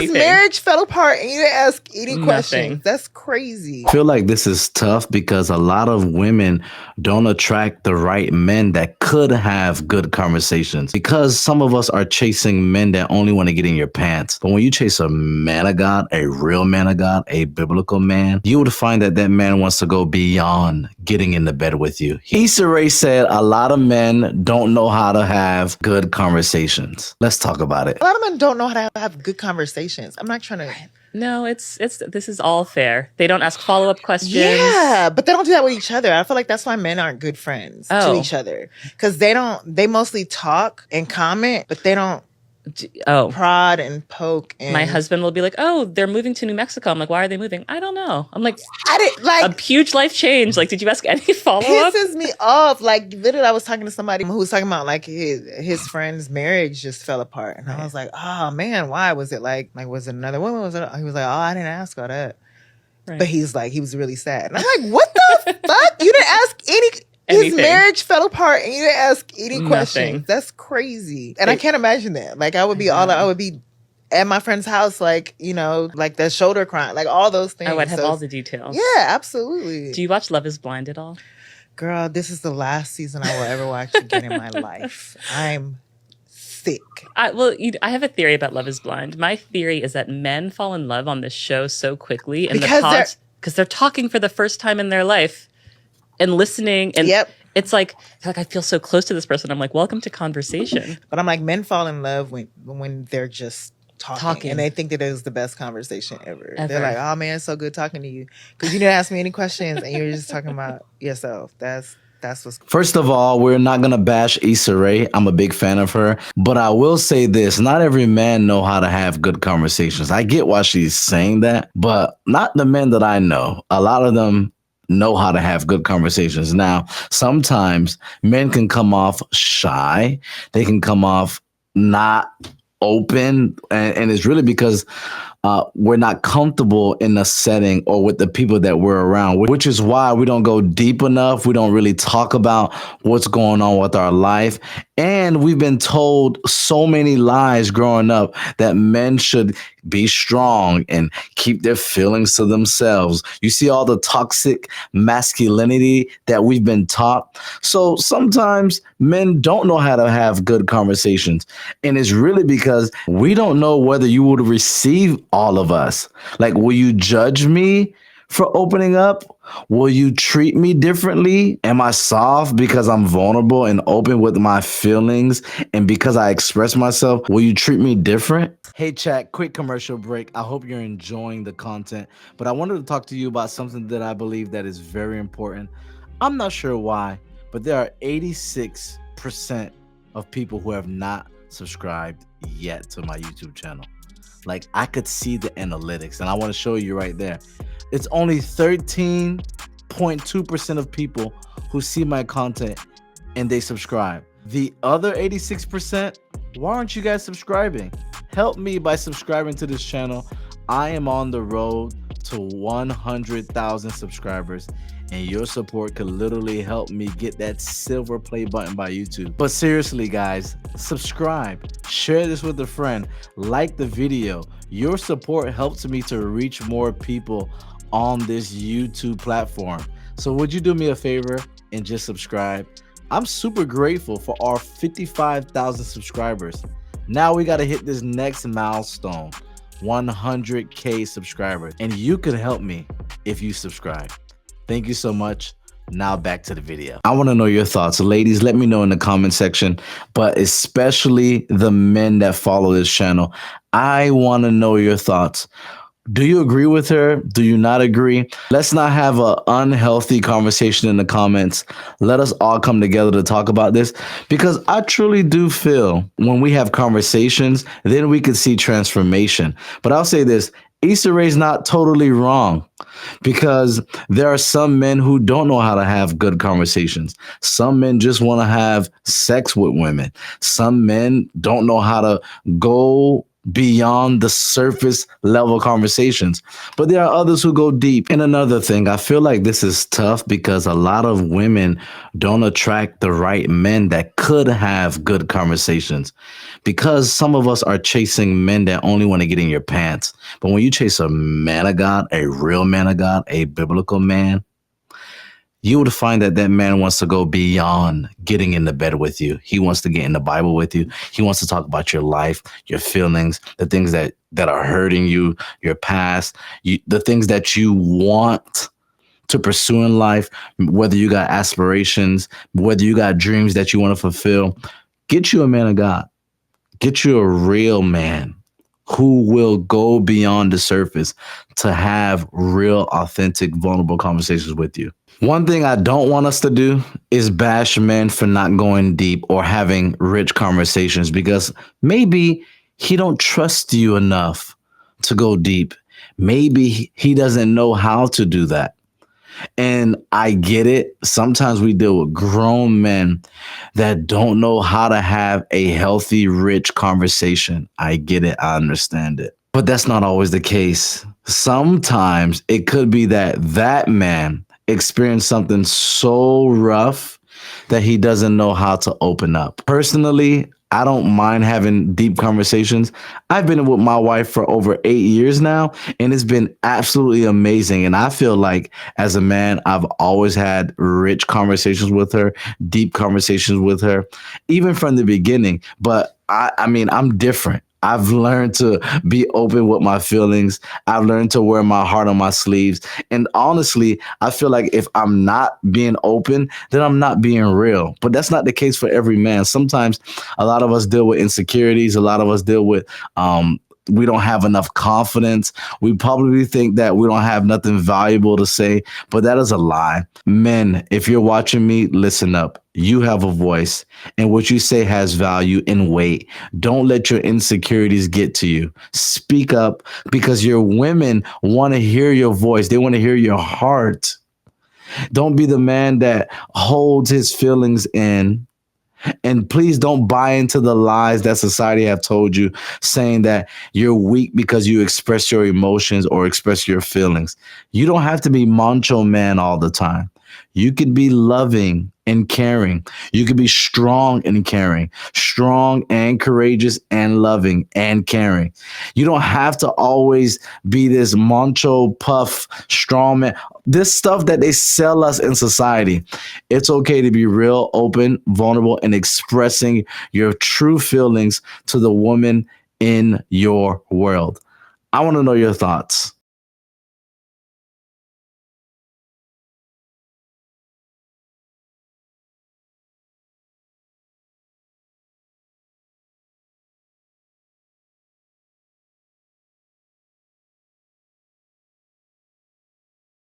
his marriage fell apart and you didn't ask any questions. That's crazy. I feel like this is tough because a lot of women don't attract the right men that could have good conversations, because some of us are chasing men that only want to get in your pants. But when you chase a man of God, a real man of God, a biblical man, you would find that that man wants to go beyond getting in the bed with you. Issa Rae said a lot of men don't know how to have good conversations. Let's talk about it. A lot of men don't know how to have good conversations. I'm not trying to... No, it's this is all fair. They don't ask follow-up questions. Yeah, but they don't do that with each other. I feel like that's why men aren't good friends to each other. Because they mostly talk and comment, but they don't prod and poke. And my husband will be like, "Oh, they're moving to New Mexico." I'm like, "Why are they moving?" I don't know. I'm like, I didn't like a huge life change. Like, did you ask any follow-up? Pisses me off. Like, literally, I was talking to somebody who was talking about like his friend's marriage just fell apart, and I was like, "Oh man, why was it like was it another woman? Was it?" He was like, "Oh, I didn't ask all that," but he was really sad, and I'm like, "What the fuck? You didn't ask anything. His marriage fell apart and you didn't ask any questions. That's crazy." And I can't imagine that. Like, I would be at my friend's house, like, like the shoulder crying, like all those things. I would have all the details. Yeah, absolutely. Do you watch Love is Blind at all? Girl, this is the last season I will ever watch again in my life. I'm sick. I have a theory about Love is Blind. My theory is that men fall in love on this show so quickly because they're talking for the first time in their life and listening. And it's like I feel so close to this person. I'm like, welcome to conversation. But I'm like, men fall in love when they're just talking. And they think that it is the best conversation ever. They're like, "Oh man, it's so good talking to you because you didn't ask me any questions and you were just talking about yourself." That's what's... First of all, we're not going to bash Issa Rae. I'm a big fan of her. But I will say this. Not every man know how to have good conversations. I get why she's saying that, but not the men that I know. A lot of them know how to have good conversations. Now, sometimes men can come off shy. They can come off not open. And it's really because we're not comfortable in a setting or with the people that we're around, which is why we don't go deep enough. We don't really talk about what's going on with our life. And we've been told so many lies growing up that men should be strong and keep their feelings to themselves. You see all the toxic masculinity that we've been taught. So sometimes men don't know how to have good conversations. And it's really because we don't know whether you would receive all of us. Like, will you judge me for opening up? Will you treat me differently? Am I soft because I'm vulnerable and open with my feelings and because I express myself? Will you treat me different? Hey, chat, quick commercial break. I hope you're enjoying the content, but I wanted to talk to you about something that I believe that is very important. I'm not sure why, but there are 86% of people who have not subscribed yet to my YouTube channel. Like, I could see the analytics, and I want to show you right there. It's only 13.2% of people who see my content and they subscribe. The other 86%, why aren't you guys subscribing? Help me by subscribing to this channel. I am on the road to 100,000 subscribers, and your support could literally help me get that silver play button by YouTube. But seriously, guys, subscribe, share this with a friend, like the video. Your support helps me to reach more people on this YouTube platform. So would you do me a favor and just subscribe? I'm super grateful for our 55,000 subscribers. Now we got to hit this next milestone, 100K subscribers, and you can help me if you subscribe. Thank you so much. Now back to the video. I want to know your thoughts. Ladies, let me know in the comment section, but especially the men that follow this channel. I want to know your thoughts. Do you agree with her? Do you not agree? Let's not have an unhealthy conversation in the comments. Let us all come together to talk about this, because I truly do feel when we have conversations, then we can see transformation. But I'll say this, Issa Rae's not totally wrong, because there are some men who don't know how to have good conversations. Some men just want to have sex with women. Some men don't know how to go beyond the surface level conversations, but there are others who go deep. And another thing, I feel like this is tough because a lot of women don't attract the right men that could have good conversations, because some of us are chasing men that only want to get in your pants. But when you chase a man of God, a real man of God, a biblical man, you would find that that man wants to go beyond getting in the bed with you. He wants to get in the Bible with you. He wants to talk about your life, your feelings, the things that are hurting you, your past, the things that you want to pursue in life, whether you got aspirations, whether you got dreams that you want to fulfill. Get you a man of God. Get you a real man who will go beyond the surface to have real, authentic, vulnerable conversations with you. One thing I don't want us to do is bash men for not going deep or having rich conversations, because maybe he don't trust you enough to go deep. Maybe he doesn't know how to do that. And I get it. Sometimes we deal with grown men that don't know how to have a healthy, rich conversation. I get it. I understand it. But that's not always the case. Sometimes it could be that that man experienced something so rough that he doesn't know how to open up. Personally, I don't mind having deep conversations. I've been with my wife for over 8 years now, and it's been absolutely amazing. And I feel like as a man, I've always had rich conversations with her, deep conversations with her, even from the beginning. But I mean, I'm different. I've learned to be open with my feelings. I've learned to wear my heart on my sleeves. And honestly, I feel like if I'm not being open, then I'm not being real. But that's not the case for every man. Sometimes a lot of us deal with insecurities. A lot of us deal with we don't have enough confidence. We probably think that we don't have nothing valuable to say, but that is a lie. Men, if you're watching me, listen up. You have a voice, and what you say has value and weight. Don't let your insecurities get to you. Speak up, because your women want to hear your voice. They want to hear your heart. Don't be the man that holds his feelings in. And please don't buy into the lies that society have told you, saying that you're weak because you express your emotions or express your feelings. You don't have to be macho man all the time. You could be loving and caring. You could be strong and caring, strong and courageous and loving and caring. You don't have to always be this macho puff strong man. This stuff that they sell us in society. It's okay to be real, open, vulnerable, and expressing your true feelings to the woman in your world. I want to know your thoughts.